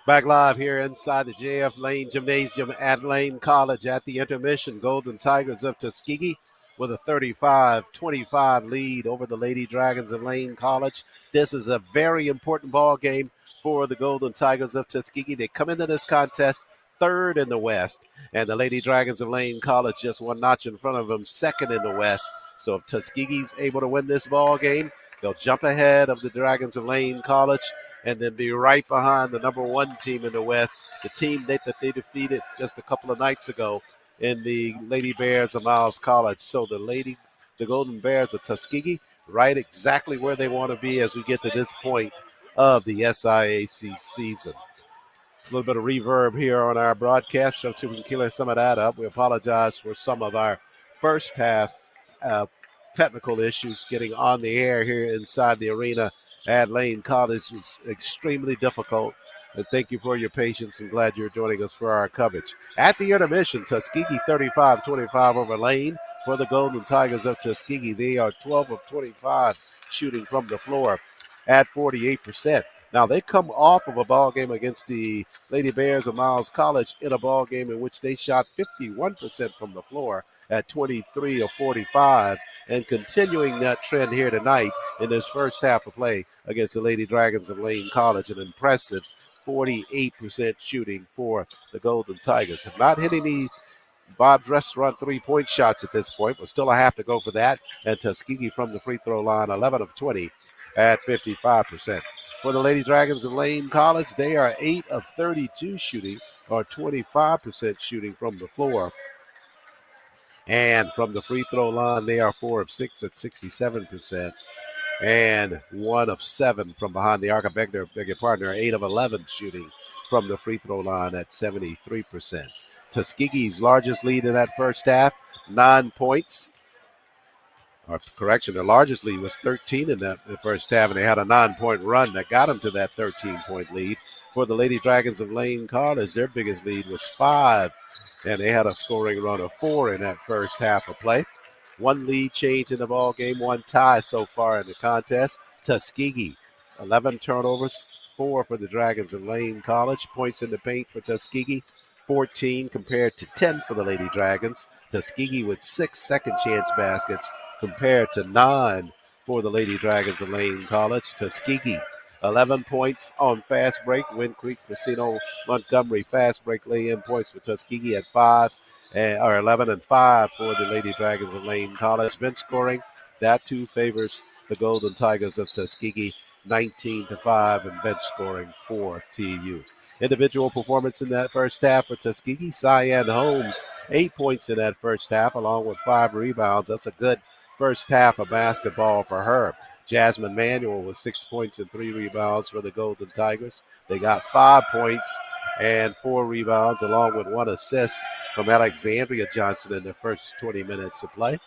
Back live here inside the JF Lane Gymnasium at Lane College at the intermission. Golden Tigers of Tuskegee with a 35-25 lead over the Lady Dragons of Lane College. This is a very important ball game for the Golden Tigers of Tuskegee. They come into this contest third in the West, and the Lady Dragons of Lane College just one notch in front of them, second in the West. So if Tuskegee's able to win this ball game, they'll jump ahead of the Dragons of Lane College and then be right behind the number one team in the West, the team that they defeated just a couple of nights ago in the Lady Bears of Miles College. So the Golden Bears of Tuskegee, right exactly where they want to be as we get to this point of the SIAC season. It's a little bit of reverb here on our broadcast. So see if we can clear some of that up. We apologize for some of our first half technical issues getting on the air here inside the arena at Lane College. Was extremely difficult. And thank you for your patience and glad you're joining us for our coverage. At the intermission, Tuskegee 35-25 over Lane for the Golden Tigers of Tuskegee. They are 12 of 25 shooting from the floor at 48%. Now, they come off of a ball game against the Lady Bears of Miles College in a ball game in which they shot 51% from the floor at 23 of 45, and continuing that trend here tonight in this first half of play against the Lady Dragons of Lane College, an impressive 48% shooting for the Golden Tigers. Have not hit any Bob's Restaurant three-point shots at this point, but still a half to go for that, and Tuskegee from the free throw line, 11 of 20 at 55%. For the Lady Dragons of Lane College, they are 8 of 32 shooting, or 25% shooting from the floor. And from the free throw line, they are 4 of 6 at 67%. And 1 of 7 from behind the arc. I beg your pardon, 8 of 11 shooting from the free throw line at 73%. Tuskegee's largest lead in that first half, 9 points. Or correction, their largest lead was 13 in the first half, and they had a 9-point run that got them to that 13-point lead. For the Lady Dragons of Lane College, their biggest lead was 5, and they had a scoring run of 4 in that first half of play. 1 lead change in the ball game, 1 tie so far in the contest. Tuskegee, 11 turnovers, 4 for the Dragons of Lane College. Points in the paint for Tuskegee, 14 compared to 10 for the Lady Dragons. Tuskegee with 6 second-chance baskets compared to 9 for the Lady Dragons of Lane College. Tuskegee, 11 points on fast break. Wind Creek, Casino, Montgomery fast break lay-in points for Tuskegee at 5, or 11 and 5 for the Lady Dragons of Lane College. Bench scoring, that too favors the Golden Tigers of Tuskegee, 19-5 in bench scoring for TU. Individual performance in that first half for Tuskegee. Cyan Holmes, 8 points in that first half, along with 5 rebounds. That's a good first half of basketball for her. Jasmine Manuel with 6 points and 3 rebounds for the Golden Tigers. They got 5 points and 4 rebounds, along with 1 assist from Alexandria Johnson in the first 20 minutes of play.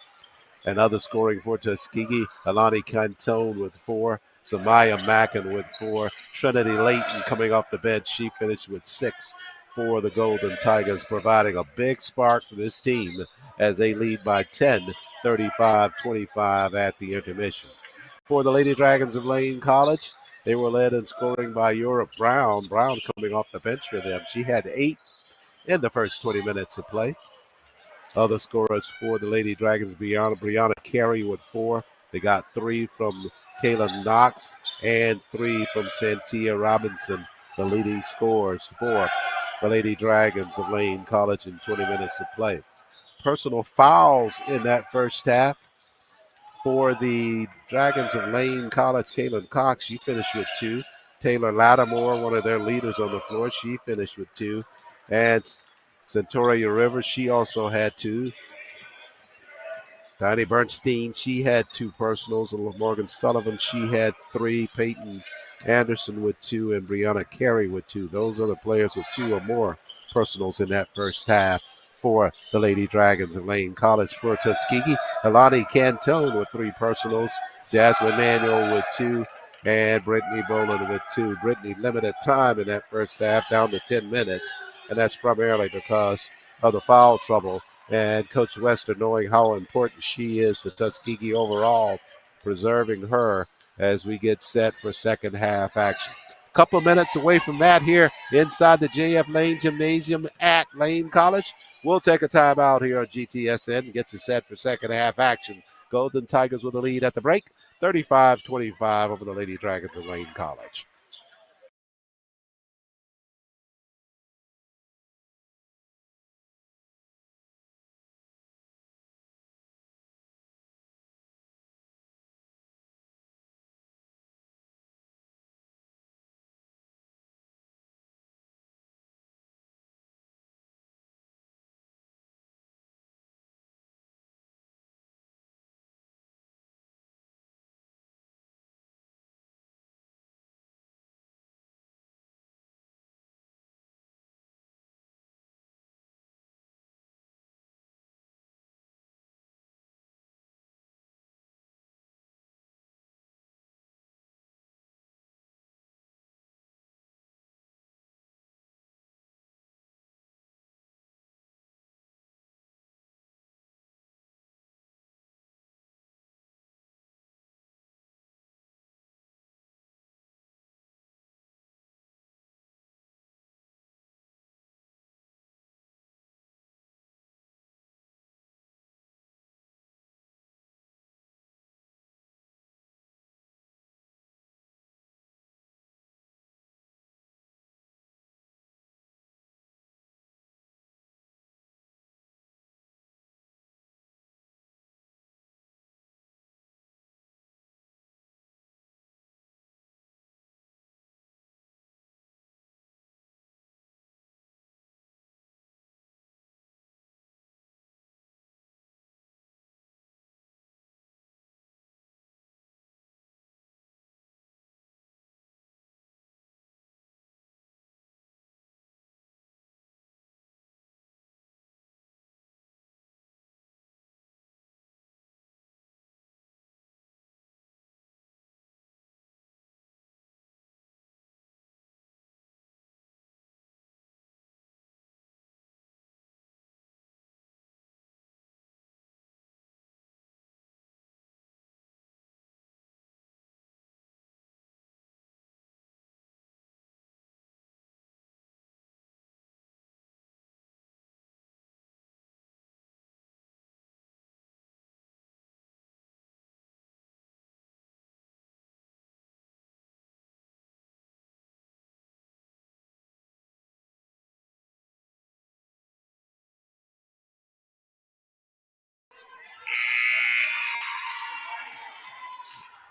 Another scoring for Tuskegee, Alani Cantone with 4. Samaya Mackin with 4. Trinity Layton coming off the bench. She finished with 6 for the Golden Tigers, providing a big spark for this team as they lead by 10, 35-25 at the intermission. For the Lady Dragons of Lane College, they were led in scoring by Europe Brown. Brown coming off the bench for them. She had 8 in the first 20 minutes of play. Other scorers for the Lady Dragons, Brianna Carey with 4. They got 3 from Kayla Knox and 3 from Santia Robinson, the leading scorers for the Lady Dragons of Lane College in 20 minutes of play. Personal fouls in that first half for the Dragons of Lane College. Kaylin Cox, she finished with 2. Taylor Lattimore, one of their leaders on the floor, she finished with 2. And Centauria Rivers, she also had 2. Donnie Bernstein, she had 2 personals. Morgan Sullivan, she had 3. Peyton Anderson with 2, and Brianna Carey with 2. Those are the players with 2 or more personals in that first half for the Lady Dragons of Lane College. For Tuskegee, Alani Cantone with 3 personals. Jasmine Manuel with 2, and Brittany Boland with 2. Brittany limited time in that first half, down to 10 minutes, and that's primarily because of the foul trouble. And Coach Wester, knowing how important she is to Tuskegee overall, preserving her as we get set for second half action. couple of minutes away from that here inside the JF Lane Gymnasium at Lane College. We'll take a timeout here on GTSN and get you set for second half action. Golden Tigers with the lead at the break, 35-25 over the Lady Dragons of Lane College.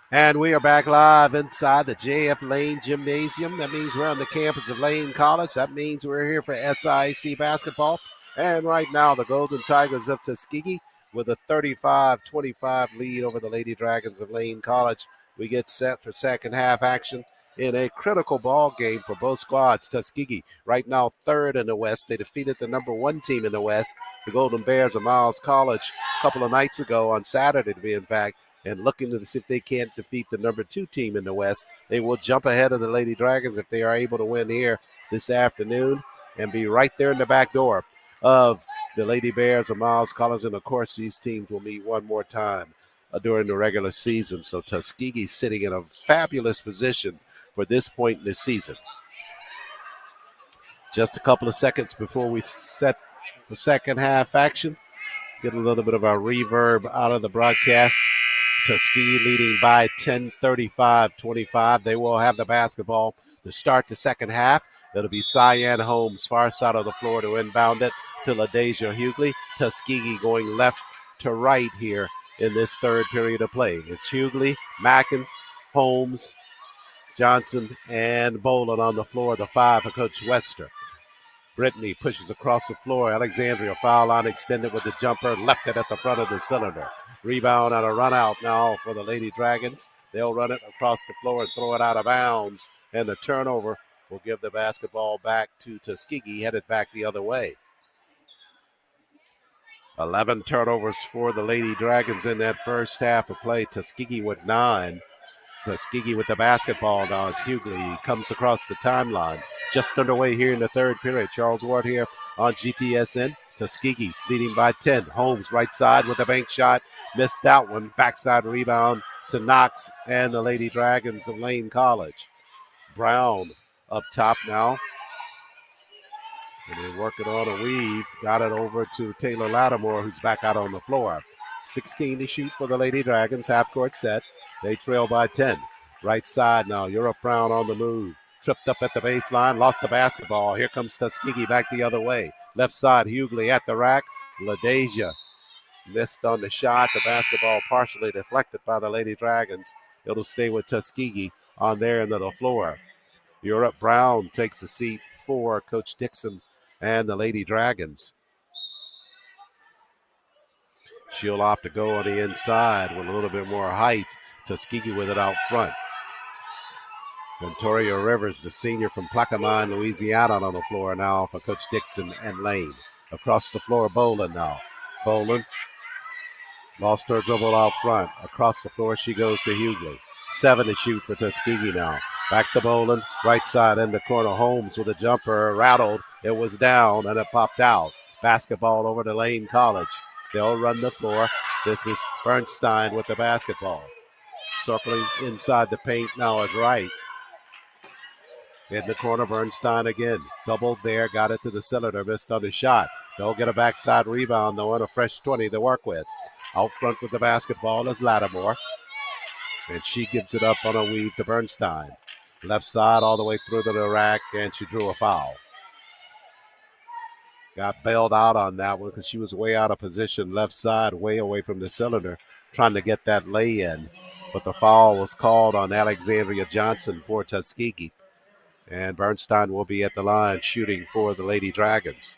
And we are back live inside the JF Lane Gymnasium. That means we're on the campus of Lane College. That means we're here for SIC basketball. And right now, the Golden Tigers of Tuskegee with a 35-25 lead over the Lady Dragons of Lane College. We get set for second half action in a critical ball game for both squads. Tuskegee right now third in the West. They defeated the number one team in the West, the Golden Bears of Miles College, a couple of nights ago on Saturday to be in fact. And looking to see if they can't defeat the number two team in the West. They will jump ahead of the Lady Dragons if they are able to win here this afternoon and be right there in the back door of the Lady Bears of Miles College. And, of course, these teams will meet one more time during the regular season. So Tuskegee sitting in a fabulous position for this point in the season. Just a couple of seconds before we set for second half action. Get a little bit of our reverb out of the broadcast. Tuskegee leading by 10, 35-25. They will have the basketball to start the second half. It'll be Cyan Holmes, far side of the floor, to inbound it to LaDeja Hughley. Tuskegee going left to right here in this third period of play. It's Hughley, Mackin, Holmes, Johnson, and Boland on the floor, the five for Coach Wester. Brittany pushes across the floor. Alexandria foul line extended with the jumper. Left it at the front of the cylinder. Rebound on a run out now for the Lady Dragons. They'll run it across the floor and throw it out of bounds. And the turnover will give the basketball back to Tuskegee, headed back the other way. 11 turnovers for the Lady Dragons in that first half of play. Tuskegee with 9. Tuskegee with the basketball now as Hughley comes across the timeline. Just underway here in the third period. Charles Ward here on GTSN. Tuskegee leading by 10. Holmes right side with a bank shot. Missed that one. Backside rebound to Knox and the Lady Dragons of Lane College. Brown up top now. And they work it on a weave. Got it over to Taylor Lattimore, who's back out on the floor. 16 to shoot for the Lady Dragons. Half court set. They trail by 10. Right side now. Europe Brown on the move. Tripped up at the baseline. Lost the basketball. Here comes Tuskegee back the other way. Left side, Hughley at the rack. LaDeja missed on the shot. The basketball partially deflected by the Lady Dragons. It'll stay with Tuskegee on their end of the floor. Europe Brown takes a seat for Coach Dixon and the Lady Dragons. She'll opt to go on the inside with a little bit more height. Tuskegee with it out front. Santoria Rivers, the senior from Plaquemine, Louisiana, on the floor now for Coach Dixon and Lane. Across the floor, Boland now. Boland lost her dribble out front. Across the floor, she goes to Hughley. 7 to shoot for Tuskegee now. Back to Boland, right side in the corner. Holmes with a jumper, rattled. It was down and it popped out. Basketball over to Lane College. They'll run the floor. This is Bernstein with the basketball. Circling inside the paint now is Wright. In the corner, Bernstein again. Doubled there, got it to the cylinder, missed on the shot. They'll get a backside rebound, though, and a fresh 20 to work with. Out front with the basketball is Lattimore. And she gives it up on a weave to Bernstein. Left side all the way through to the rack, and she drew a foul. Got bailed out on that one because she was way out of position. Left side, way away from the cylinder, trying to get that lay in. But the foul was called on Alexandria Johnson for Tuskegee. And Bernstein will be at the line shooting for the Lady Dragons.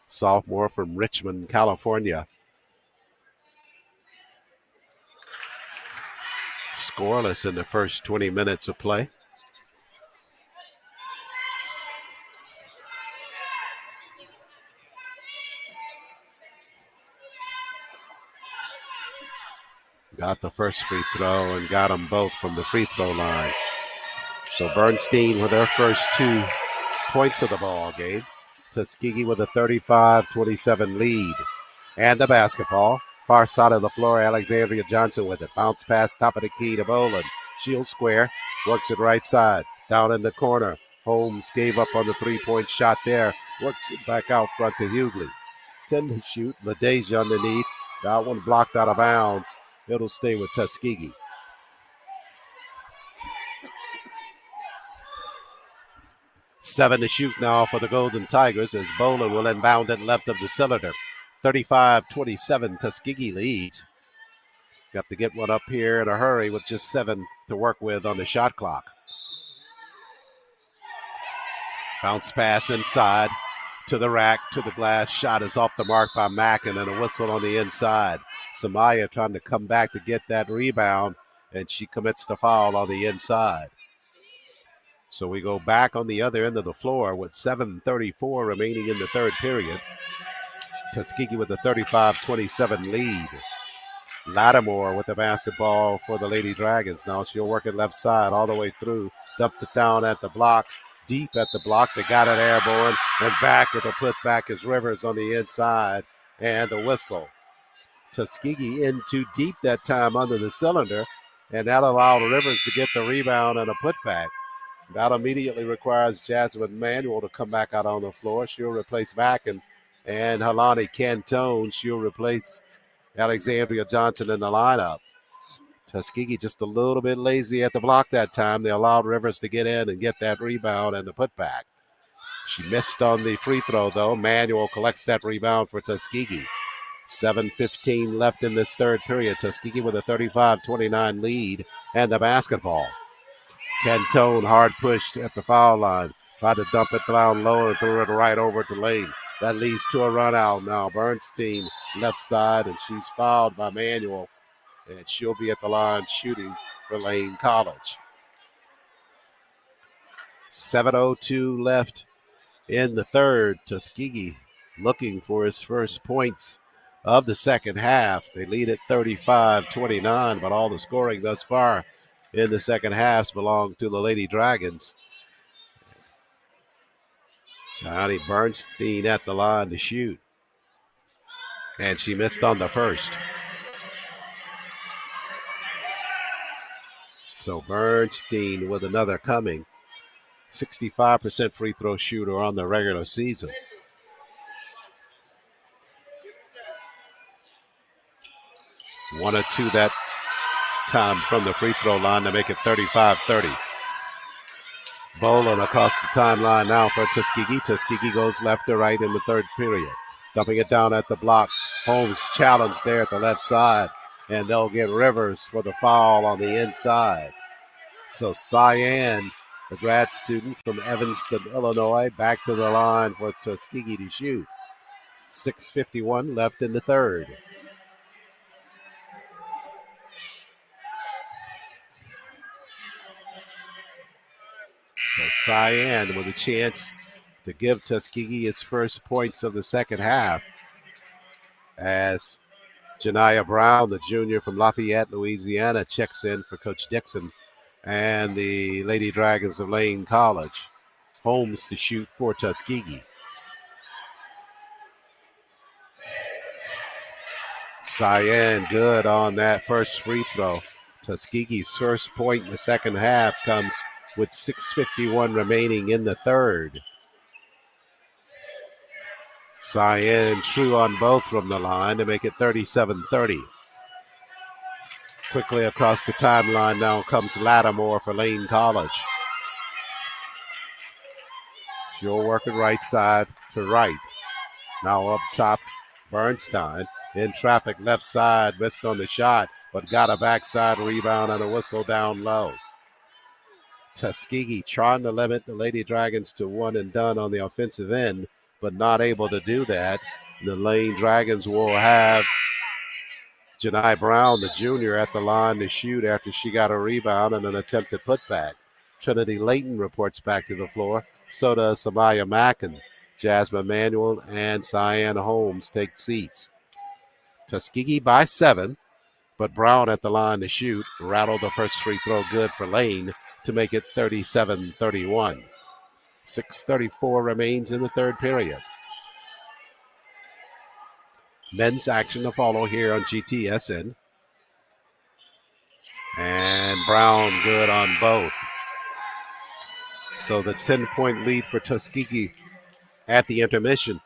Sophomore from Richmond, California. Scoreless in the first 20 minutes of play. Got the first free throw and got them both from the free throw line. So Bernstein with her first 2 points of the ball game. Tuskegee with a 35-27 lead. And the basketball. Far side of the floor, Alexandria Johnson with it. Bounce pass, top of the key to Boland. Shield square, works it right side. Down in the corner. Holmes gave up on the 3-point shot there. Works it back out front to Hughley. 10 to shoot. LaDeja underneath. That one blocked out of bounds. It'll stay with Tuskegee. Seven to shoot now for the Golden Tigers as Boland will inbound it left of the cylinder. 35-27, Tuskegee leads. Got to get one up here in a hurry with just 7 to work with on the shot clock. Bounce pass inside to the rack, to the glass. Shot is off the mark by Mackin and a whistle on the inside. Samaya trying to come back to get that rebound, and she commits the foul on the inside. So we go back on the other end of the floor with 7:34 remaining in the third period. Tuskegee with a 35-27 lead. Lattimore with the basketball for the Lady Dragons. Now she'll work it left side all the way through. Dumped it down at the block. Deep at the block. They got it airborne. And back with a putback is Rivers on the inside. And the whistle. Tuskegee in too deep that time under the cylinder. And that allowed Rivers to get the rebound and a putback. That immediately requires Jasmine Manuel to come back out on the floor. She'll replace Mackin. And Helani Cantone, she'll replace Alexandria Johnson in the lineup. Tuskegee just a little bit lazy at the block that time. They allowed Rivers to get in and get that rebound and the putback. She missed on the free throw, though. Manuel collects that rebound for Tuskegee. 7:15 left in this third period. Tuskegee with a 35-29 lead and the basketball. Cantone hard pushed at the foul line. Tried to dump it down low and threw it right over to Lane. That leads to a run out now. Bernstein left side, and she's fouled by Manuel. And she'll be at the line shooting for Lane College. 7:02 left in the third. Tuskegee looking for his first points of the second half. They lead at 35-29, but all the scoring thus far in the second half belong to the Lady Dragons. Connie Bernstein at the line to shoot. And she missed on the first. So Bernstein with another coming. 65% free throw shooter on the regular season. One or two that time from the free throw line to make it 35-30. Boland across the timeline now for Tuskegee. Tuskegee goes left to right in the third period. Dumping it down at the block. Holmes challenged there at the left side. And they'll get Rivers for the foul on the inside. So Cyan, the grad student from Evanston, Illinois, back to the line for Tuskegee to shoot. 6:51 left in the third. So Cyan with a chance to give Tuskegee his first points of the second half as Janiah Brown, the junior from Lafayette, Louisiana, checks in for Coach Dixon and the Lady Dragons of Lane College. Holmes to shoot for Tuskegee. Cyan good on that first free throw. Tuskegee's first point in the second half comes with 6:51 remaining in the third. Cyan true on both from the line to make it 37-30. Quickly across the timeline now comes Lattimore for Lane College. She'll work it right side to right. Now up top, Bernstein. In traffic, left side, missed on the shot, but got a backside rebound and a whistle down low. Tuskegee trying to limit the Lady Dragons to one and done on the offensive end, but not able to do that. The Lane Dragons will have Janiah Brown, the junior, at the line to shoot after she got a rebound and an attempted putback. Trinity Layton reports back to the floor. So does Samaya Mackin. Jasmine Manuel and Cyan Holmes take seats. Tuskegee by 7, but Brown at the line to shoot. Rattled the first free throw good for Lane to make it 37-31. 6:34 remains in the third period. Men's action to follow here on GTSN. And Brown good on both. So the 10-point lead for Tuskegee at the intermission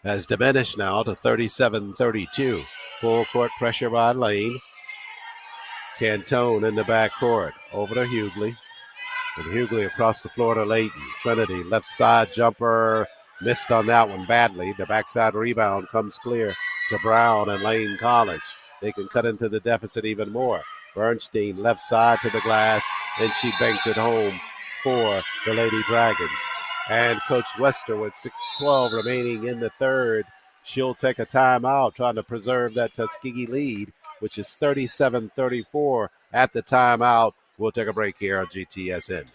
has diminished now to 37-32. Full court pressure by Lane. Cantone in the backcourt. Over to Hughley. And Hughley across the floor to Layton. Trinity, left side jumper. Missed on that one badly. The backside rebound comes clear to Brown and Lane College. They can cut into the deficit even more. Bernstein, left side to the glass, and she banked it home for the Lady Dragons. And Coach Wester with 6:12 remaining in the third. She'll take a timeout trying to preserve that Tuskegee lead, which is 37-34 at the timeout. We'll take a break here on GTSN.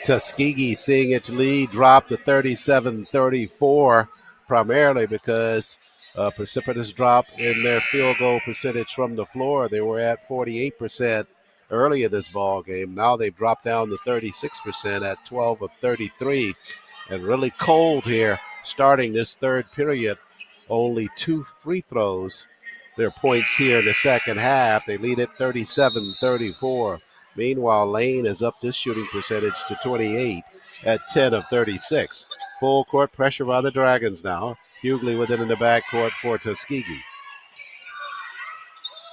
Tuskegee seeing its lead drop to 37-34, primarily because a precipitous drop in their field goal percentage from the floor. They were at 48% early in this ball game. Now they've dropped down to 36% at 12 of 33. And really cold here starting this third period. Only 2 free throws. Their points here in the second half. They lead at 37-34. Meanwhile, Lane is up this shooting percentage to 28 at 10 of 36. Full court pressure by the Dragons now. Hughley with it in the backcourt for Tuskegee.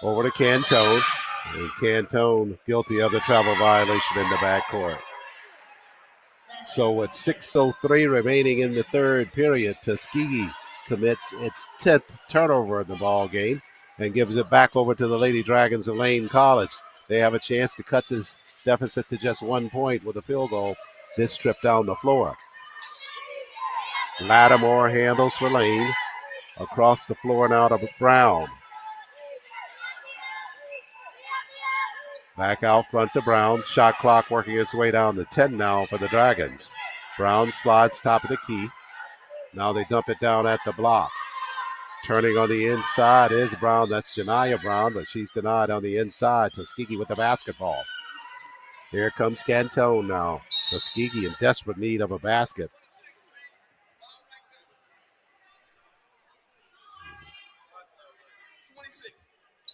Over to Cantone. And Cantone guilty of the travel violation in the backcourt. So with 6:03 remaining in the third period, Tuskegee commits its 10th turnover in the ball game and gives it back over to the Lady Dragons of Lane College. They have a chance to cut this deficit to just 1 point with a field goal this trip down the floor. Lattimore handles for Lane. Across the floor now to Brown. Back out front to Brown. Shot clock working its way down to 10 now for the Dragons. Brown slides top of the key. Now they dump it down at the block. Turning on the inside is Brown. That's Janiyah Brown, but she's denied on the inside. Tuskegee with the basketball. Here comes Cantone now. Tuskegee in desperate need of a basket.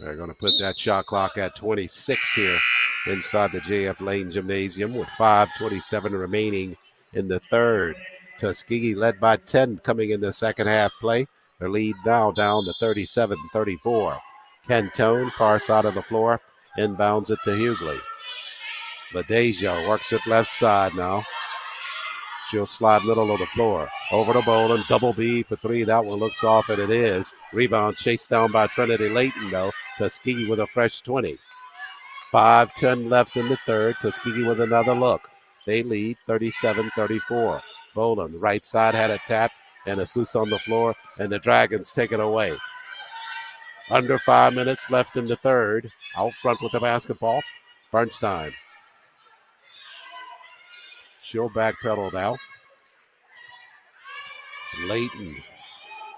They're going to put that shot clock at 26 here inside the JF Lane Gymnasium with 5:27 remaining in the third. Tuskegee led by 10 coming in the second half play. Their lead now down to 37-34. Cantone, far side of the floor, inbounds it to Hughley. LaDeja works it left side now. She'll slide middle of the floor. Over to Boland, double B for three. That one looks off, and it is. Rebound chased down by Trinity Layton, though. Tuskegee with a fresh 20. 5:10 left in the third. Tuskegee with another look. They lead 37-34. Boland, right side, had a tap, and it's loose on the floor, and the Dragons take it away. Under 5 minutes left in the third. Out front with the basketball, Bernstein. She'll backpedal now. Layton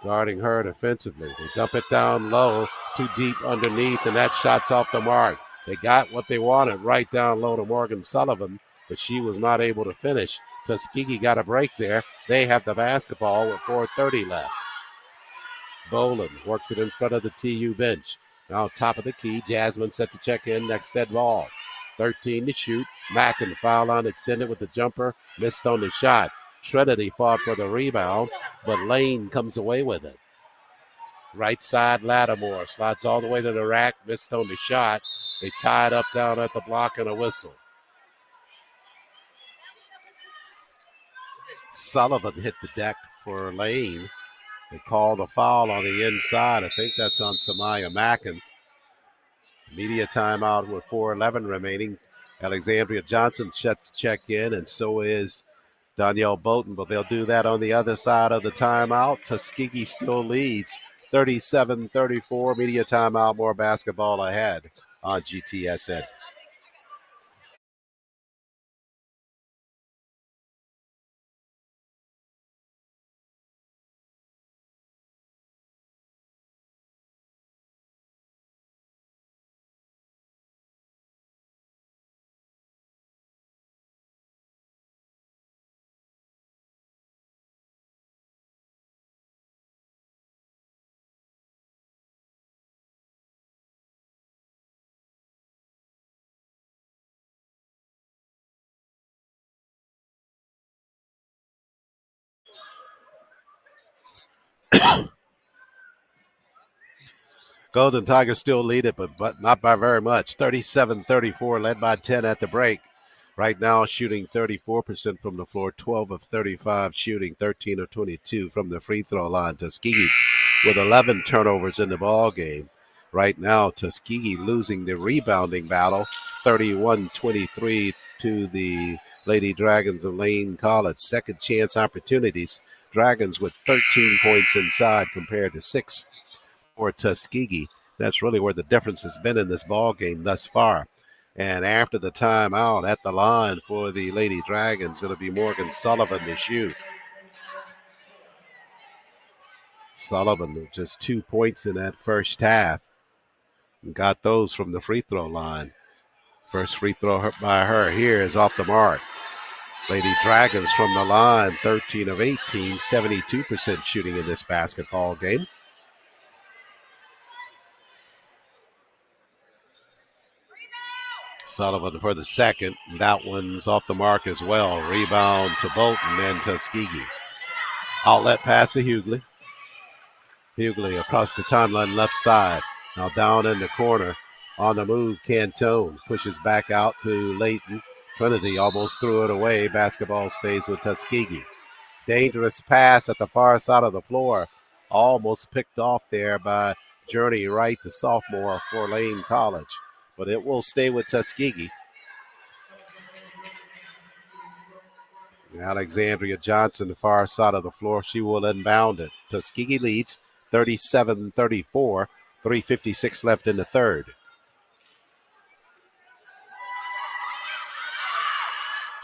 guarding her defensively. They dump it down low, too deep underneath, and that shot's off the mark. They got what they wanted right down low to Morgan Sullivan, but she was not able to finish. Tuskegee got a break there. They have the basketball with 4:30 left. Boland works it in front of the TU bench. Now top of the key, Jasmine set to check in, next dead ball. 13 to shoot. Mackin foul line extended with the jumper. Missed on the shot. Trinity fought for the rebound, but Lane comes away with it. Right side, Lattimore slides all the way to the rack. Missed on the shot. They tied up down at the block and a whistle. Sullivan hit the deck for Lane. They called a foul on the inside. I think that's on Samaya Mackin. Media timeout with 4:11 remaining. Alexandria Johnson set to check in, and so is Danielle Bolton, but they'll do that on the other side of the timeout. Tuskegee still leads 37-34. Media timeout, more basketball ahead on GTSN. Golden Tigers still lead it, but not by very much. 37-34, led by 10 at the break. Right now, shooting 34% from the floor, 12 of 35 shooting, 13 of 22 from the free throw line. Tuskegee with 11 turnovers in the ball game. Right now, Tuskegee losing the rebounding battle, 31-23 to the Lady Dragons of Lane College. Second chance opportunities. Dragons with 13 points inside compared to 6 for Tuskegee. That's really where the difference has been in this ball game thus far. And after the timeout at the line for the Lady Dragons, it'll be Morgan Sullivan to shoot. Sullivan with just 2 points in that first half. Got those from the free throw line. First free throw by her here is off the mark. Lady Dragons from the line, 13 of 18, 72% shooting in this basketball game. Sullivan for the second. That one's off the mark as well. Rebound to Bolton and Tuskegee. Outlet pass to Hughley. Hughley across the timeline left side. Now down in the corner. On the move, Cantone pushes back out to Layton. Trinity almost threw it away. Basketball stays with Tuskegee. Dangerous pass at the far side of the floor. Almost picked off there by Journey Wright, the sophomore for Lane College. But it will stay with Tuskegee. Alexandria Johnson, the far side of the floor. She will inbound it. Tuskegee leads 37-34. 3:56 left in the third.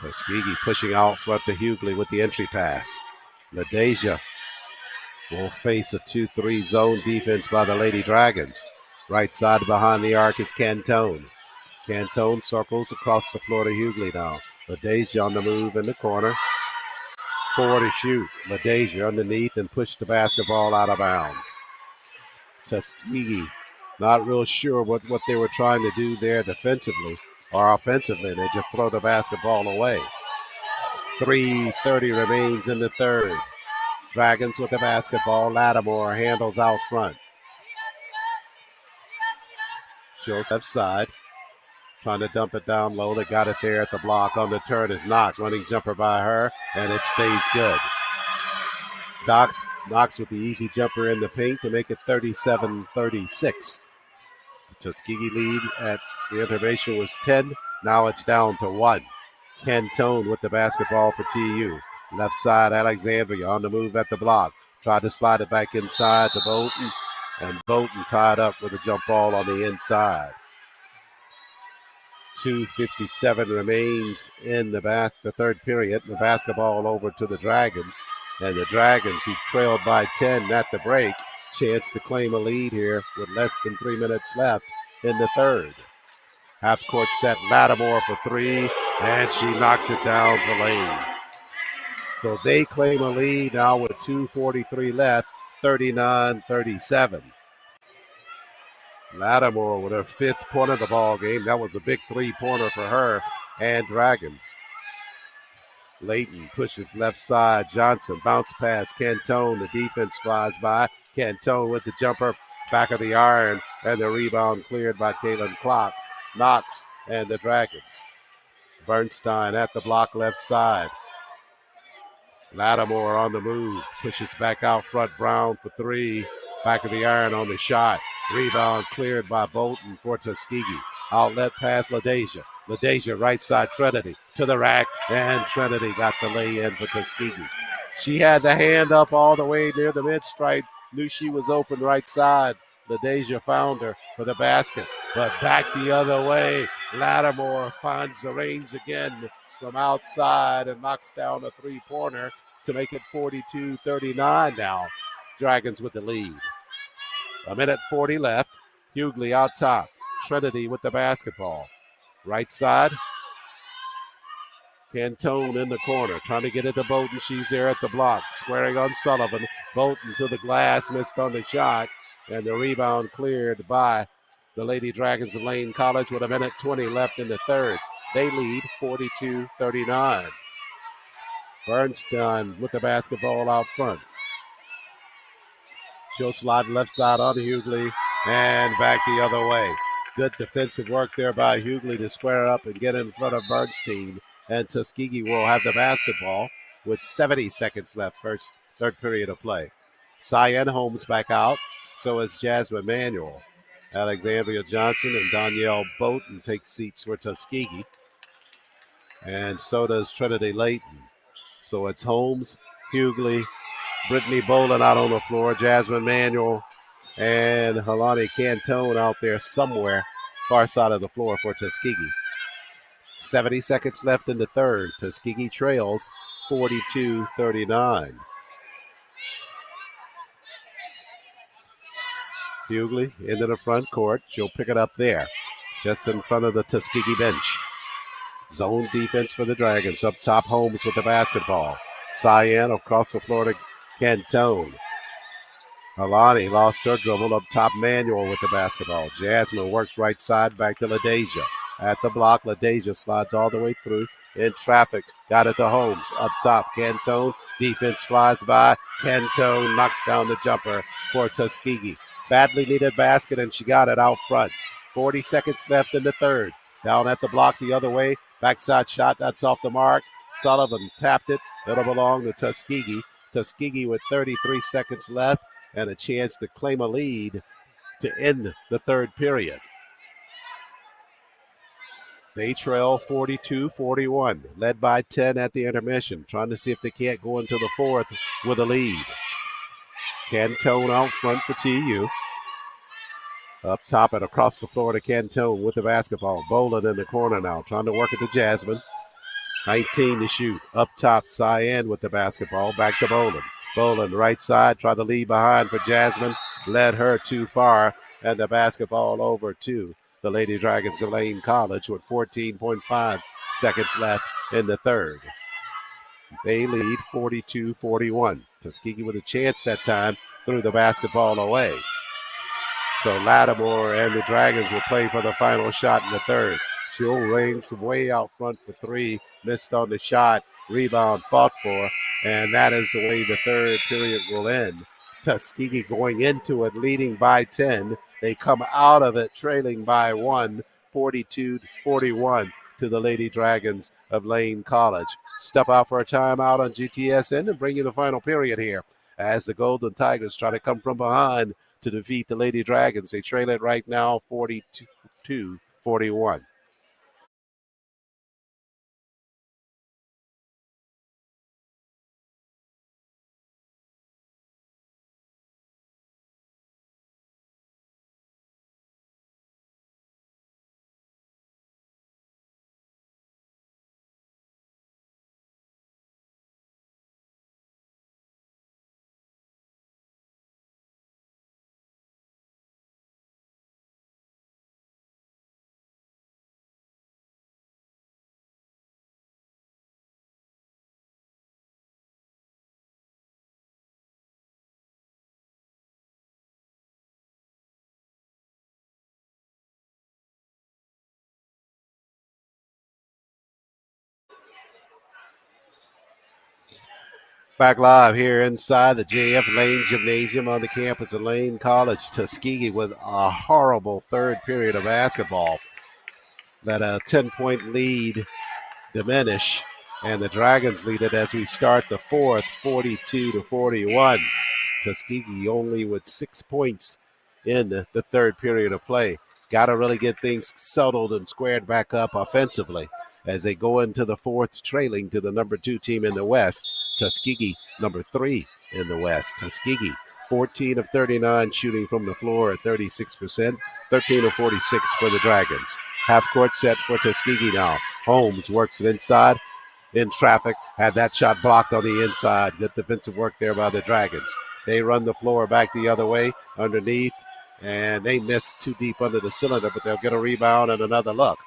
Tuskegee pushing out front to Hughley with the entry pass. LaDeja will face a 2-3 zone defense by the Lady Dragons. Right side behind the arc is Cantone. Cantone circles across the floor to Hughley now. LaDeja on the move in the corner. 4 to shoot. LaDeja underneath and push the basketball out of bounds. Tuskegee not real sure what they were trying to do there defensively or offensively. They just throw the basketball away. 3:30 remains in the third. Dragons with the basketball. Lattimore handles out front. Shows left side. Trying to dump it down low. They got it there at the block. On the turn is Knox. Running jumper by her, and it stays good. Knox with the easy jumper in the paint to make it 37-36. The Tuskegee lead at the intermission was 10. Now it's down to 1. Cantone with the basketball for TU. Left side, Alexandria on the move at the block. Tried to slide it back inside to Bolton, and Bolton tied up with a jump ball on the inside. 2:57 remains in the third period. The basketball over to the Dragons. And the Dragons, who trailed by 10 at the break, chance to claim a lead here with less than 3 minutes left in the third. Half-court set, Lattimore for 3, and she knocks it down for Lane. So they claim a lead now with 2:43 left, 39-37. Lattimore with her 5th point of the ball game. That was a big 3-pointer for her and Dragons. Layton pushes left side. Johnson bounce pass. Cantone, the defense flies by. Cantone with the jumper, back of the iron, and the rebound cleared by Kaylin Knox and the Dragons. Bernstein at the block left side. Lattimore on the move, pushes back out front. Brown for 3. Back of the iron on the shot. Rebound cleared by Bolton for Tuskegee. Outlet pass LaDeja. LaDeja right side Trinity to the rack, and Trinity got the lay-in for Tuskegee. She had the hand up all the way near the mid-stripe, knew she was open right side. LaDeja found her for the basket, but back the other way. Lattimore finds the range again from outside and knocks down a 3-pointer to make it 42-39 now. Dragons with the lead. 1:40 left. Hughley out top. Trinity with the basketball. Right side. Cantone in the corner. Trying to get it to Bolton. She's there at the block. Squaring on Sullivan. Bolton to the glass. Missed on the shot. And the rebound cleared by the Lady Dragons of Lane College with 1:20 left in the third. They lead 42-39. Bernstein with the basketball out front. She'll slide left side on Hughley and back the other way. Good defensive work there by Hughley to square up and get in front of Bernstein. And Tuskegee will have the basketball with 70 seconds left, third period of play. Cyan Holmes back out. So is Jasmine Manuel. Alexandria Johnson and Danielle Bolton take seats for Tuskegee. And so does Trinity Layton. So it's Holmes, Hughley, Brittany Boland out on the floor, Jasmine Manuel, and Helani Cantone out there somewhere, far side of the floor for Tuskegee. 70 seconds left in the third. Tuskegee trails 42-39. Hughley into the front court. She'll pick it up there, just in front of the Tuskegee bench. Zone defense for the Dragons. Up top, Holmes with the basketball. Cyan across the floor to Cantone. Alani lost her dribble. Up top, Manuel with the basketball. Jasmine works right side back to LaDeja. At the block, LaDeja slides all the way through. In traffic, got it to Holmes. Up top, Cantone. Defense flies by. Cantone knocks down the jumper for Tuskegee. Badly needed basket, and she got it out front. 40 seconds left in the third. Down at the block the other way. Backside shot, that's off the mark. Sullivan tapped it. It'll belong to Tuskegee. Tuskegee with 33 seconds left. and a chance to claim a lead to end the third period. They trail 42-41, led by Tenn at the intermission, trying to see if they can't go into the fourth with a lead. Cantone out front for TU. Up top and across the floor to Cantone with the basketball. Boland in the corner now, trying to work it to Jasmine. 19 to shoot. Up top, Cyan with the basketball. Back to Boland. Boland, right side, try to lead behind for Jasmine. Led her too far, and the basketball over to the Lady Dragons of Lane College with 14.5 seconds left in the third. They lead 42-41. Tuskegee with a chance that time, threw the basketball away. So Lattimore and the Dragons will play for the final shot in the third. She'll range from way out front for three. Missed on the shot. Rebound fought for. And that is the way the third period will end. Tuskegee going into it leading by 10. They come out of it trailing by 1, 42-41 to the Lady Dragons of Lane College. Step out for a timeout on GTSN and bring you the final period here as the Golden Tigers try to come from behind to defeat the Lady Dragons. They trail it right now 42-41. Back live here inside the JF Lane Gymnasium on the campus of Lane College. Tuskegee with a horrible third period of basketball. Let a 10-point lead diminish, and the Dragons lead it as we start the fourth, 42-41. Tuskegee only with 6 points in the third period of play. Got to really get things settled and squared back up offensively as they go into the fourth, trailing to the number 2 team in the West, Tuskegee, number 3 in the West. Tuskegee, 14 of 39 shooting from the floor at 36%, 13 of 46 for the Dragons. Half court set for Tuskegee now. Holmes works it inside in traffic, had that shot blocked on the inside. Good defensive work there by the Dragons. They run the floor back the other way underneath, and they miss too deep under the cylinder, but they'll get a rebound and another look.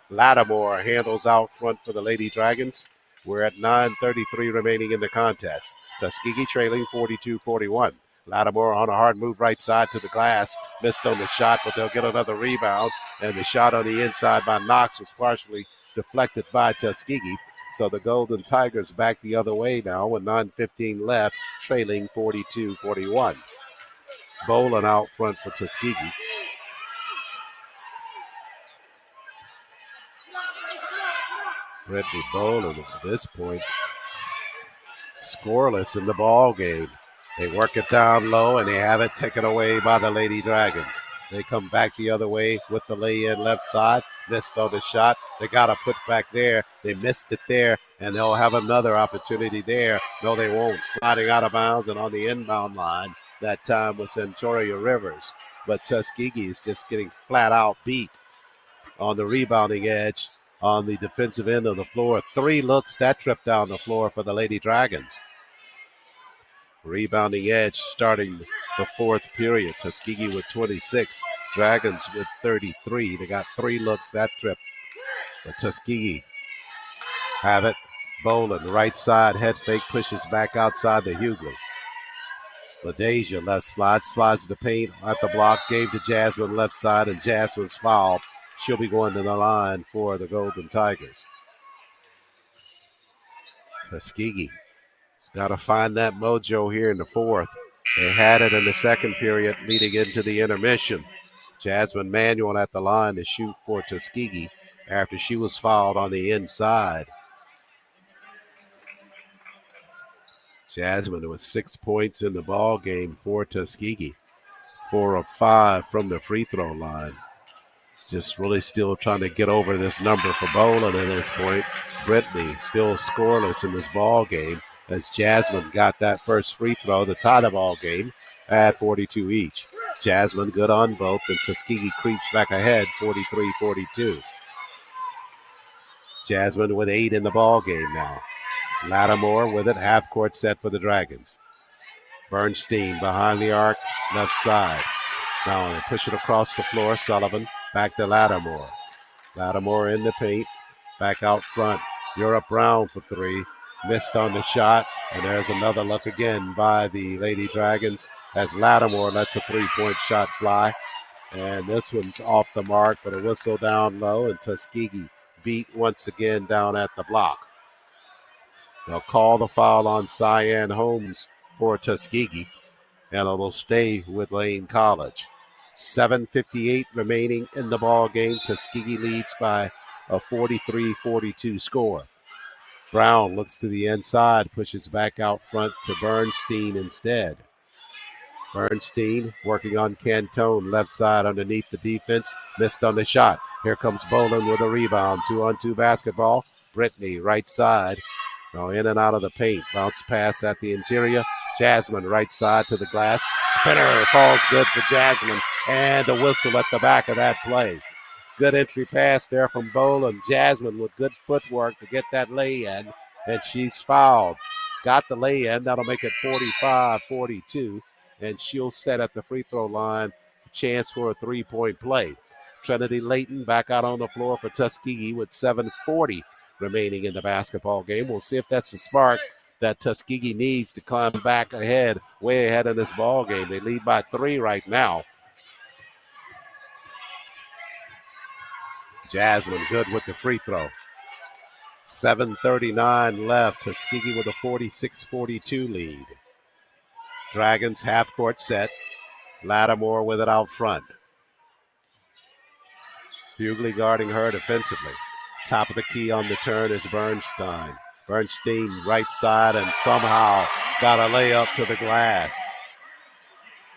Lattimore handles out front for the Lady Dragons. We're at 9:33 remaining in the contest. Tuskegee trailing 42-41. Lattimore on a hard move right side to the glass. Missed on the shot, but they'll get another rebound. And the shot on the inside by Knox was partially deflected by Tuskegee. So the Golden Tigers back the other way now with 9:15 left, trailing 42-41. Boland out front for Tuskegee. Brittany Boland at this point scoreless in the ball game. They work it down low and they have it taken away by the Lady Dragons. They come back the other way with the lay-in left side. Missed on the shot. They got to put back there. They missed it there, and they'll have another opportunity there. No, they won't. Sliding out of bounds and on the inbound line. That time was Centoria Rivers. But Tuskegee is just getting flat out beat on the rebounding edge on the defensive end of the floor. 3 looks that trip down the floor for the Lady Dragons. Rebounding edge starting the fourth period. Tuskegee with 26. Dragons with 33. They got 3 looks that trip. But Tuskegee have it. Boland, right side, head fake, pushes back outside the Hughley. LaDeja left slide, slides the paint at the block, gave to Jasmine left side, and Jasmine's fouled. She'll be going to the line for the Golden Tigers. Tuskegee has got to find that mojo here in the fourth. They had it in the second period leading into the intermission. Jasmine Manuel at the line to shoot for Tuskegee after she was fouled on the inside. Jasmine with 6 points in the ball game for Tuskegee. 4 of 5 from the free throw line. Just really still trying to get over this number for Boland at this point. Brittany still scoreless in this ball game as Jasmine got that first free throw to tie the ball game at 42 each. Jasmine good on both, and Tuskegee creeps back ahead 43-42. Jasmine with 8 in the ball game now. Lattimore with it, half court set for the Dragons. Bernstein behind the arc, left side. Now they push it across the floor. Sullivan back to Lattimore. Lattimore in the paint, back out front. Europe Brown for 3. Missed on the shot, and there's another look again by the Lady Dragons as Lattimore lets a 3-point shot fly. And this one's off the mark, but a whistle down low, and Tuskegee beat once again down at the block. They'll call the foul on Cyan Holmes for Tuskegee, and it'll stay with Lane College. 7:58 remaining in the ball game. Tuskegee leads by a 43-42 score. Brown looks to the inside, pushes back out front to Bernstein instead. Bernstein working on Cantone, left side underneath the defense, missed on the shot. Here comes Boland with a rebound, 2-on-2 basketball. Brittany, right side, now in and out of the paint. Bounce pass at the interior. Jasmine, right side to the glass. Spinner falls good for Jasmine, and a whistle at the back of that play. Good entry pass there from Boland. Jasmine with good footwork to get that lay-in, and she's fouled. Got the lay-in. That'll make it 45-42, and she'll set at the free throw line. Chance for a 3-point play. Trinity Layton back out on the floor for Tuskegee with 7:40 remaining in the basketball game. We'll see if that's the spark that Tuskegee needs to climb back ahead, way ahead in this ball game. They lead by 3 right now. Jasmine good with the free throw. 7:39 left. Tuskegee with a 46-42 lead. Dragons half court set. Lattimore with it out front. Hughley guarding her defensively. Top of the key on the turn is Bernstein. Bernstein right side and somehow got a layup to the glass.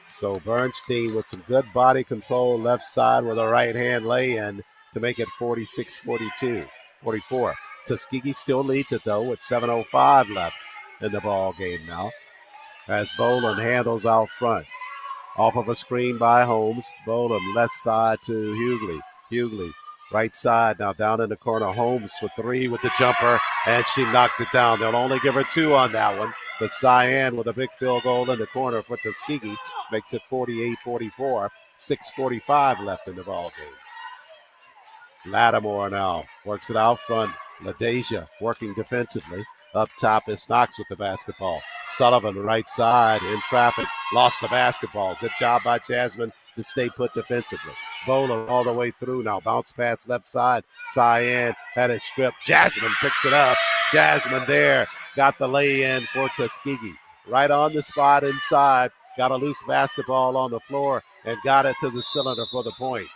So Bernstein with some good body control left side with a right hand lay-in to make it 44. Tuskegee still leads it though with 7:05 left in the ball game now as Boland handles out front. Off of a screen by Holmes. Boland left side to Hughley. Hughley right side now down in the corner. Holmes for 3 with the jumper, and she knocked it down. They'll only give her 2 on that one, but Cyan with a big field goal in the corner for Tuskegee makes it 48-44. 6:45 left in the ball game. Lattimore now works it out front. LaDeja working defensively. Up top is Knox with the basketball. Sullivan right side in traffic. Lost the basketball. Good job by Jasmine to stay put defensively. Bowler all the way through now. Bounce pass left side. Cyan had it stripped. Jasmine picks it up. Jasmine there. Got the lay-in for Tuskegee. Right on the spot inside. Got a loose basketball on the floor and got it to the cylinder for the point.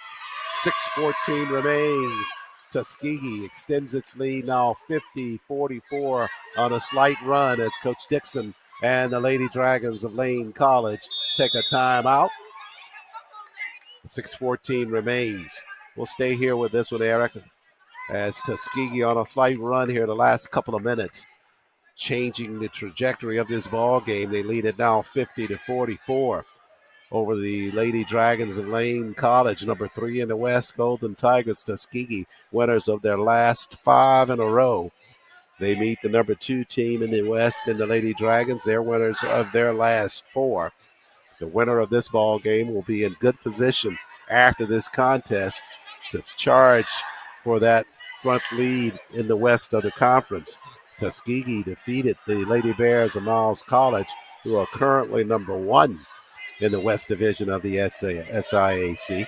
6:14 remains. Tuskegee extends its lead now 50-44 on a slight run as Coach Dixon and the Lady Dragons of Lane College take a timeout. 6:14 remains. We'll stay here with this one, Eric, as Tuskegee on a slight run here the last couple of minutes, changing the trajectory of this ball game. They lead it now 50-44 over the Lady Dragons of Lane College, number 3 in the West, Golden Tigers. Tuskegee, winners of their last 5 in a row. They meet the number 2 team in the West in the Lady Dragons. They're winners of their last 4. The winner of this ball game will be in good position after this contest to charge for that front lead in the West of the conference. Tuskegee defeated the Lady Bears of Miles College, who are currently number 1 in the West Division of the SIAC.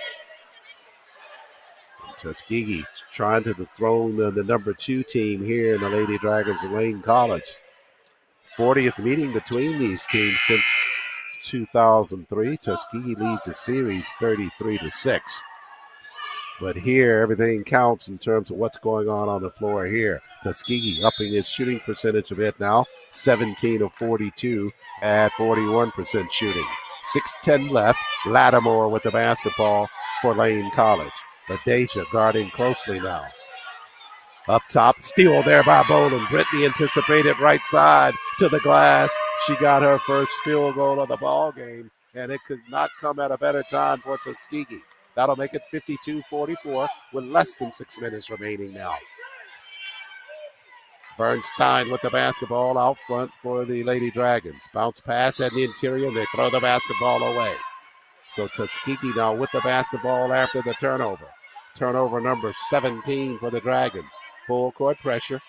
Tuskegee trying to dethrone the number 2 team here in the Lady Dragons of Lane College. 40th meeting between these teams since 2003. Tuskegee leads the series 33-6. But here, everything counts in terms of what's going on the floor here. Tuskegee upping his shooting percentage a bit now, 17 of 42 at 41% shooting. 6:10 left. Lattimore with the basketball for Lane College. LaDeja guarding closely now. Up top, steal there by Boland. Brittany anticipated right side to the glass. She got her first field goal of the ball game, and it could not come at a better time for Tuskegee. That'll make it 52-44 with less than 6 minutes remaining now. Bernstein with the basketball out front for the Lady Dragons. Bounce pass at the interior. They throw the basketball away. So Tuskegee now with the basketball after the turnover. Turnover number 17 for the Dragons. Full court pressure.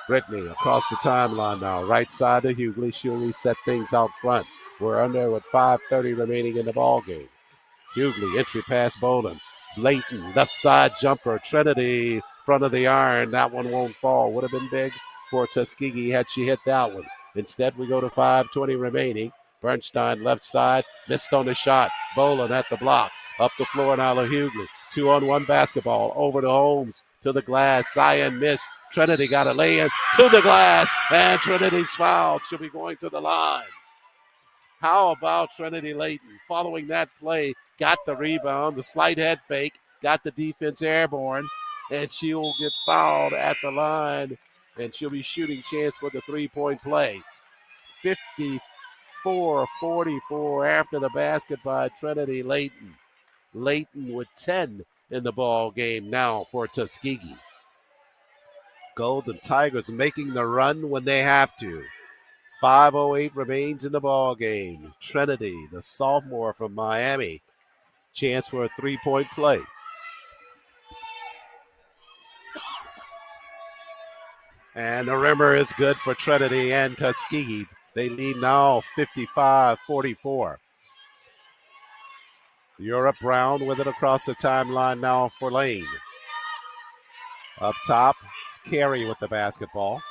Brittany across the timeline now. Right side to Hughley. She'll reset things out front. We're under with 5:30 remaining in the ball game. Hughley, entry pass Boland. Layton, left side jumper. Trinity, front of the iron. That one won't fall. Would have been big for Tuskegee had she hit that one. Instead, we go to 5:20 remaining. Bernstein, left side, missed on the shot. Boland at the block. Up the floor now to Hughley. 2-on-1 basketball. Over to Holmes. To the glass. Cyan missed. Trinity got a lay-in. To the glass. And Trinity's fouled. She'll be going to the line. How about Trinity Layton? Following that play, got the rebound, the slight head fake, got the defense airborne, and she'll get fouled at the line, and she'll be shooting chance for the three-point play. 54-44 after the basket by Trinity Layton. Layton with 10 in the ball game now for Tuskegee. Golden Tigers making the run when they have to. 5:08 remains in the ball game. Trinity, the sophomore from Miami, chance for a three-point play. And the rimmer is good for Trinity and Tuskegee. They lead now 55-44. Europe Brown with it across the timeline now for Lane. Up top, it's Carey with the basketball.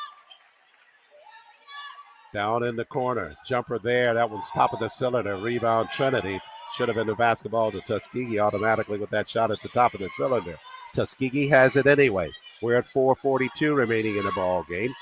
Down in the corner. Jumper there. That one's top of the cylinder. Rebound Trinity. Should have been the basketball to Tuskegee automatically with that shot at the top of the cylinder. Tuskegee has it anyway. We're at 4:42 remaining in the ball game.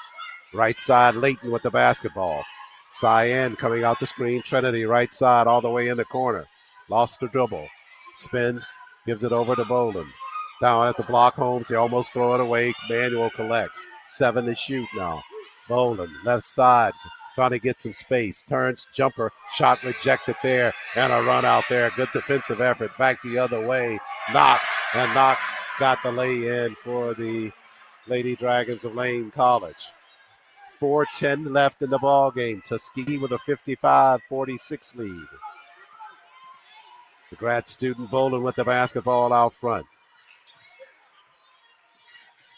Right side, Layton with the basketball. Cyan coming out the screen. Trinity right side all the way in the corner. Lost the dribble. Spins. Gives it over to Boland. Down at the block, Holmes. They almost throw it away. Manuel collects. 7 to shoot now. Boland, left side, trying to get some space. Turns, jumper, shot rejected there, and a run out there. Good defensive effort. Back the other way. Knox got the lay-in for the Lady Dragons of Lane College. 4:10 left in the ball game. Tuskegee with a 55-46 lead. The grad student Boland with the basketball out front.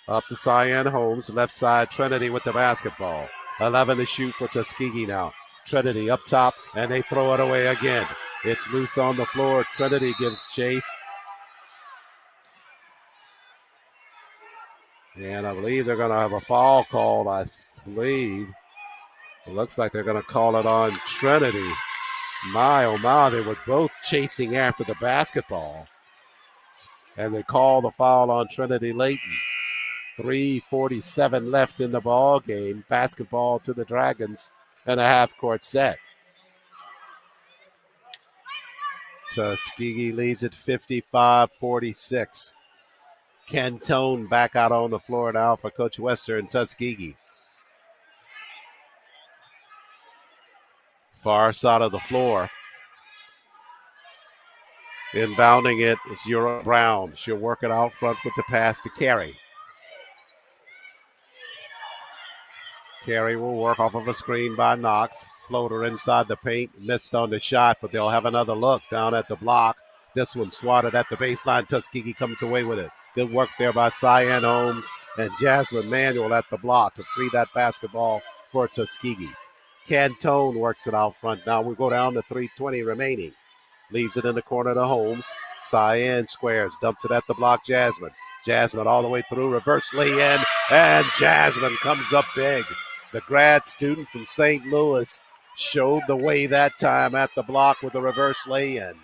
Up to Cyan Holmes, left side, Trinity with the basketball. 11 to shoot for Tuskegee now. Trinity up top, and they throw it away again. It's loose on the floor. Trinity gives chase. And I believe they're going to have a foul called, I believe. It looks like they're going to call it on Trinity. My, oh my, they were both chasing after the basketball. And they call the foul on Trinity Layton. 3:47 left in the ball game. Basketball to the Dragons and a half-court set. Tuskegee leads at 55-46. Cantone back out on the floor now for Coach Wester and Tuskegee. Far side of the floor. Inbounding it is Europe Brown. She'll work it out front with the pass to Carey. Carey will work off of a screen by Knox. Floater inside the paint. Missed on the shot, but they'll have another look down at the block. This one swatted at the baseline. Tuskegee comes away with it. Good work there by Cyan Holmes and Jasmine Manuel at the block to free that basketball for Tuskegee. Cantone works it out front. Now we go down to 3:20 remaining. Leaves it in the corner to Holmes. Cyan squares. Dumps it at the block. Jasmine all the way through. Reverse lay-in. And Jasmine comes up big. The grad student from St. Louis showed the way that time at the block with a reverse lay-in.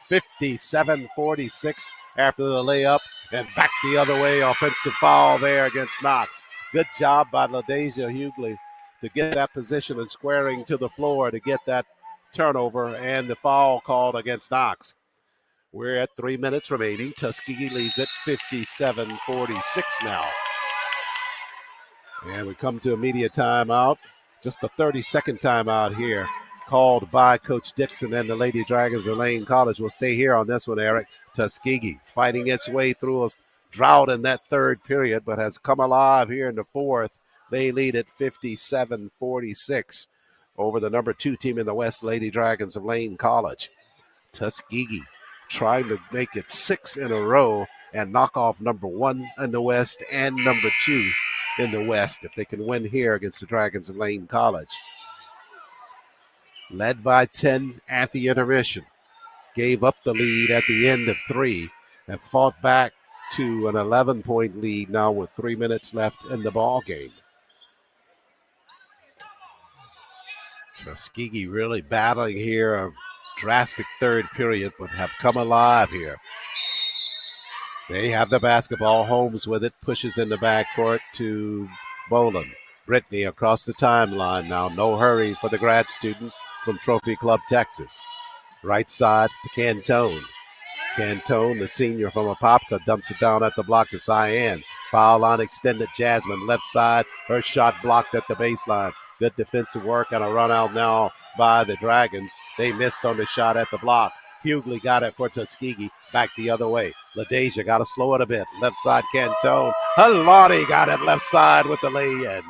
57-46 after the layup and back the other way. Offensive foul there against Knox. Good job by LaDasia Hughley to get that position and squaring to the floor to get that turnover and the foul called against Knox. We're at 3 minutes remaining. Tuskegee leads it 57-46 now. And we come to immediate timeout. Just a 30-second timeout here called by Coach Dixon and the Lady Dragons of Lane College. We'll stay here on this one, Eric. Tuskegee fighting its way through a drought in that third period, but has come alive here in the fourth. They lead at 57-46 over the number 2 team in the West, Lady Dragons of Lane College. Tuskegee trying to make it 6 in a row and knock off number 1 in the West and number 2 in the West if they can win here against the Dragons of Lane College. Led by Tenn at the intermission. Gave up the lead at the end of 3 and fought back to an 11-point lead now with 3 minutes left in the ball game. Tuskegee really battling here, a drastic third period, but have come alive here. They have the basketball. Holmes with it, pushes in the backcourt to Boland. Brittany across the timeline now. No hurry for the grad student from Trophy Club, Texas. Right side to Cantone. Cantone, the senior from Apopka, dumps it down at the block to Cyan. Foul line extended. Jasmine left side. Her shot blocked at the baseline. Good defensive work and a run out now by the Dragons. They missed on the shot at the block. Hughley got it for Tuskegee. Back the other way. LaDasia got to slow it a bit. Left side, Cantone. Halani got it left side with the lay-in.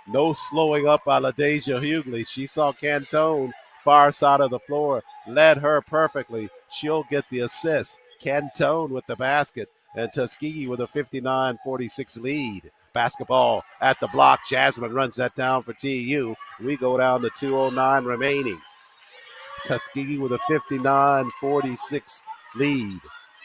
No slowing up by LaDasia Hughley. She saw Cantone far side of the floor. Led her perfectly. She'll get the assist. Cantone with the basket. And Tuskegee with a 59-46 lead. Basketball at the block. Jasmine runs that down for TU. We go down to 2:09 remaining. Tuskegee with a 59-46 lead.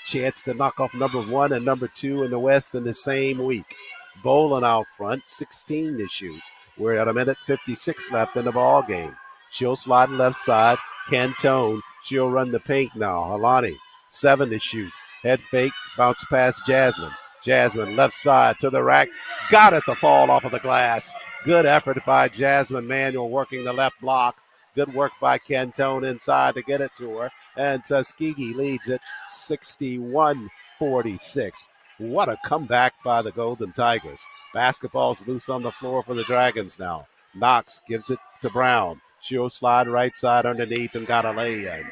Chance to knock off number 1 and number 2 in the West in the same week. Boland out front, 16 to shoot. We're at a minute 56 left in the ball game. She'll slide left side. Cantone. She'll run the paint now. Halani, 7 to shoot. Head fake, bounce past Jasmine. Jasmine left side to the rack. Got it to fall off of the glass. Good effort by Jasmine Manuel working the left block. Good work by Cantone inside to get it to her. And Tuskegee leads it 61-46. What a comeback by the Golden Tigers. Basketball's loose on the floor for the Dragons now. Knox gives it to Brown. She'll slide right side underneath and got a lay-in.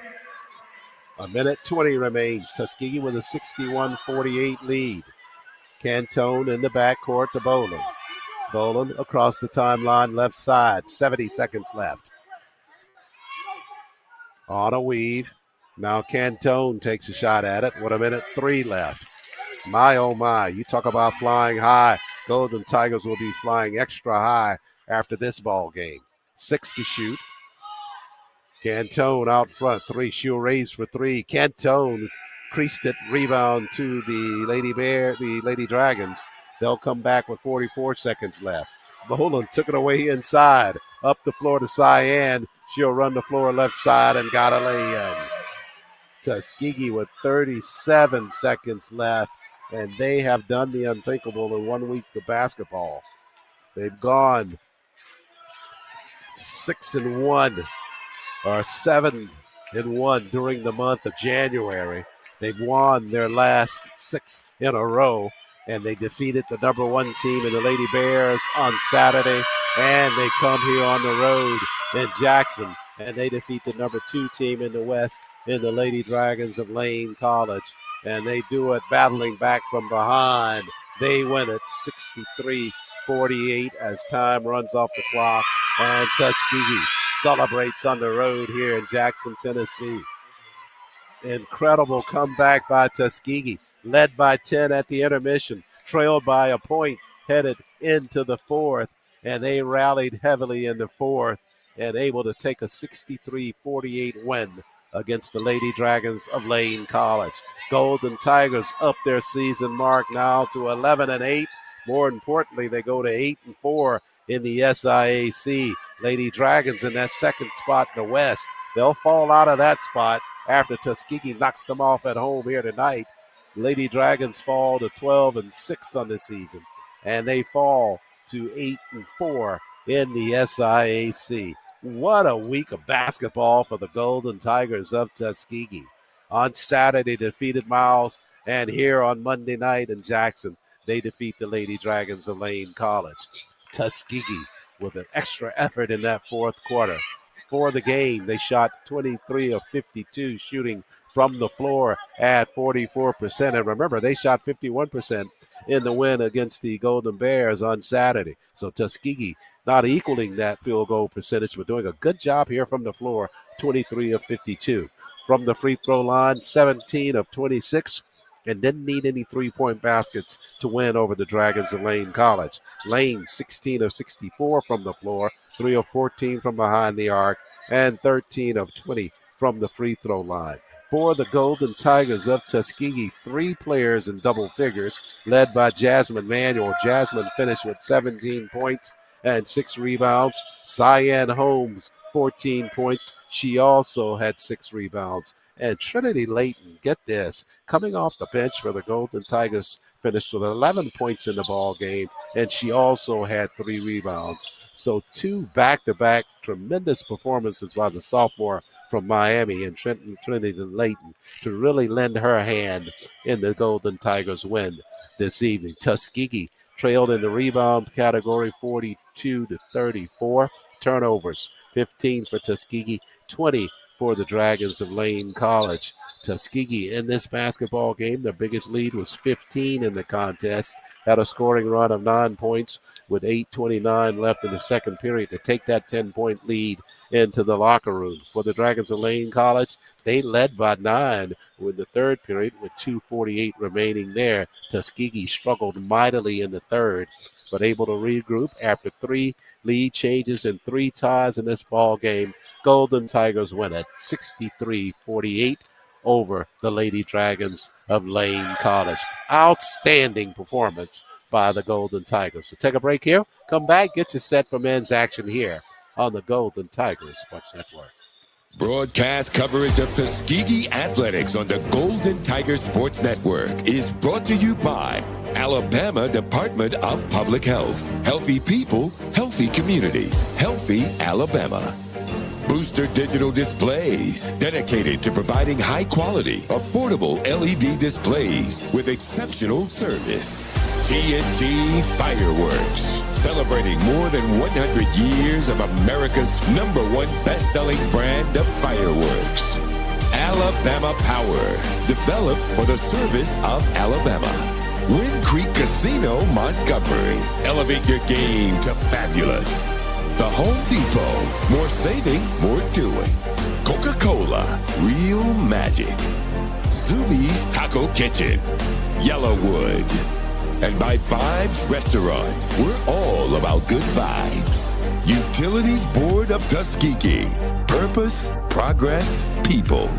A minute 20 remains. Tuskegee with a 61-48 lead. Cantone in the backcourt to Boland. Boland across the timeline left side. 70 seconds left. On a weave. Now Cantone takes a shot at it with a minute 3 left. My, oh my, you talk about flying high. Golden Tigers will be flying extra high after this ball game. 6 to shoot. Cantone out front. 3. She'll raise for 3. Cantone creased it. Rebound to the Lady Dragons. They'll come back with 44 seconds left. Boland took it away inside. Up the floor to Cyan. She'll run the floor left side and got a lay-in. Tuskegee with 37 seconds left, and they have done the unthinkable in 1 week of basketball. They've gone 6-1 or 7-1 during the month of January. They've won their last 6 in a row, and they defeated the number 1 team in the Lady Bears on Saturday, and they come here on the road in Jackson, and they defeat the number 2 team in the West in the Lady Dragons of Lane College, and they do it battling back from behind. They win it 63-48 as time runs off the clock, and Tuskegee celebrates on the road here in Jackson, Tennessee. Incredible comeback by Tuskegee, led by Tenn at the intermission, trailed by a point, headed into the fourth, and they rallied heavily in the fourth and able to take a 63-48 win against the Lady Dragons of Lane College. Golden Tigers up their season mark now to 11-8. More importantly, they go to 8-4 in the SIAC. Lady Dragons in that second spot in the West. They'll fall out of that spot after Tuskegee knocks them off at home here tonight. Lady Dragons fall to 12-6 on the season, and they fall to 8-4 in the SIAC. What a week of basketball for the Golden Tigers of Tuskegee. On Saturday, defeated Miles, and here on Monday night in Jackson, they defeat the Lady Dragons of Lane College. Tuskegee with an extra effort in that fourth quarter. For the game, they shot 23 of 52 shooting from the floor at 44%. And remember, they shot 51% in the win against the Golden Bears on Saturday. So Tuskegee not equaling that field goal percentage, but doing a good job here from the floor, 23 of 52. From the free throw line, 17 of 26, and didn't need any three-point baskets to win over the Dragons of Lane College. Lane, 16 of 64 from the floor, 3 of 14 from behind the arc, and 13 of 20 from the free throw line. For the Golden Tigers of Tuskegee, 3 players in double figures, led by Jasmine Manuel. Jasmine finished with 17 points and 6 rebounds. Cyan Holmes, 14 points. She also had 6 rebounds. And Trinity Layton, get this, coming off the bench for the Golden Tigers, finished with 11 points in the ball game, and she also had 3 rebounds. So 2 back-to-back tremendous performances by the sophomore from Miami and Trinity Layton to really lend her hand in the Golden Tigers win this evening. Tuskegee trailed in the rebound category 42-34. Turnovers, 15 for Tuskegee, 20 for the Dragons of Lane College. Tuskegee in this basketball game, their biggest lead was 15 in the contest, had a scoring run of 9 points with 8:29 left in the second period to take that 10-point lead into the locker room. For the Dragons of Lane College, they led by 9 with the third period with 2:48 remaining there. Tuskegee struggled mightily in the third, but able to regroup after 3 lead changes and 3 ties in this ball game. Golden Tigers win at 63-48 over the Lady Dragons of Lane College. Outstanding performance by the Golden Tigers. So take a break here. Come back, get you set for men's action here on the Golden Tigers Sports Network. Broadcast coverage of Tuskegee Athletics on the Golden Tigers Sports Network is brought to you by Alabama Department of Public Health. Healthy people, healthy communities, healthy Alabama. Booster Digital Displays, dedicated to providing high-quality, affordable LED displays with exceptional service. TNT Fireworks, celebrating more than 100 years of America's #1 best-selling brand of fireworks. Alabama Power, developed for the service of Alabama. Wind Creek Casino, Montgomery, elevate your game to fabulous. The Home Depot, more saving, more doing. Coca-Cola, real magic. Zuby's Taco Kitchen, Yellowwood. And by Vibes Restaurant, we're all about good vibes. Utilities Board of Tuskegee, purpose, progress, people.